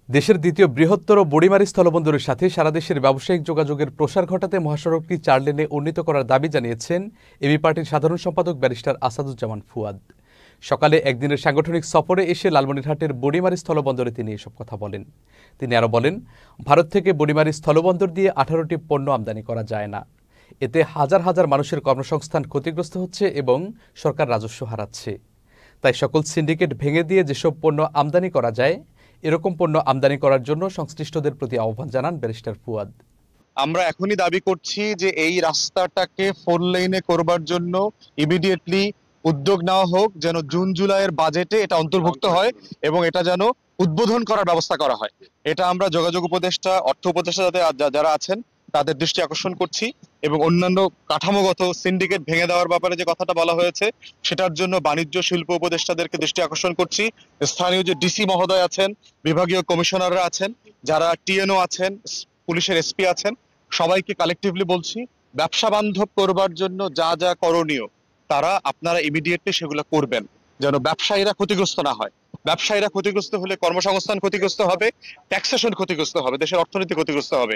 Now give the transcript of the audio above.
দেশের দ্বিতীয় বৃহত্তর বুড়িমারী স্থলবন্দরের সাথে সারা দেশের ব্যবসায়িক যোগাযোগের প্রসার ঘটাতে মহাসড়কটি 4 লেনে উন্নীত করার দাবি জানিয়েছেন এবি পার্টির সাধারণ সম্পাদক ব্যারিস্টার আসাদুজ্জামান ফুয়াদ। সকালে একদিনের সাংগঠনিক সফরে এসে লালমনিরহাটের বুড়িমারী স্থলবন্দরে তিনি এসব কথা বলেন। তিনি আরও বলেন, ভারত থেকে বুড়িমারী স্থলবন্দর দিয়ে 18টি পণ্য আমদানি করা যায় না। এতে হাজার হাজার মানুষের কর্মসংস্থান ক্ষতিগ্রস্ত হচ্ছে এবং সরকার রাজস্ব হারাচ্ছে। তাই সকল সিন্ডিকেট ভেঙে দিয়ে যেসব পণ্য আমদানি করা যায়, এরকম পণ্য আমদানি করার জন্য সংশ্লিষ্টদের প্রতি আহ্বান জানান ব্যারিস্টার ফুয়াদ। আমরা এখনই দাবি করছি যে এই রাস্তাটাকে 4 লেনে করবার জন্য ইমিডিয়েটলি উদ্যোগ নেওয়া হোক, যেন জুন জুলাইয়ের বাজেটে এটা অন্তর্ভুক্ত হয় এবং এটা যেন উদ্বোধন করার ব্যবস্থা করা হয়। এটা আমরা যোগাযোগ উপদেষ্টা, অর্থ উপদেষ্টা যারা আছেন তাদের দৃষ্টি আকর্ষণ করছি এবং অন্যান্য কাঠামোগত সিন্ডিকেট ভেঙে দেওয়ার ব্যাপারে যে কথাটা বলা হয়েছে সেটার জন্য বাণিজ্য শিল্প উপদেষ্টাদেরকে দৃষ্টি আকর্ষণ করছি। স্থানীয় যে ডিসি মহোদয় আছেন, বিভাগীয় কমিশনাররা আছেন, যারা টিএনও আছেন, পুলিশের এসপি আছেন, সবাইকে কালেকটিভলি বলছি, ব্যবসা বান্ধব করবার জন্য যা যা করণীয় আপনারা ইমিডিয়েটলি সেগুলো করবেন, যেন ব্যবসায়ীরা ক্ষতিগ্রস্ত না হয়। ব্যবসায়ীরা ক্ষতিগ্রস্ত হলে কর্মসংস্থান ক্ষতিগ্রস্ত হবে, ট্যাক্সেশন ক্ষতিগ্রস্ত হবে, দেশের অর্থনীতি ক্ষতিগ্রস্ত হবে।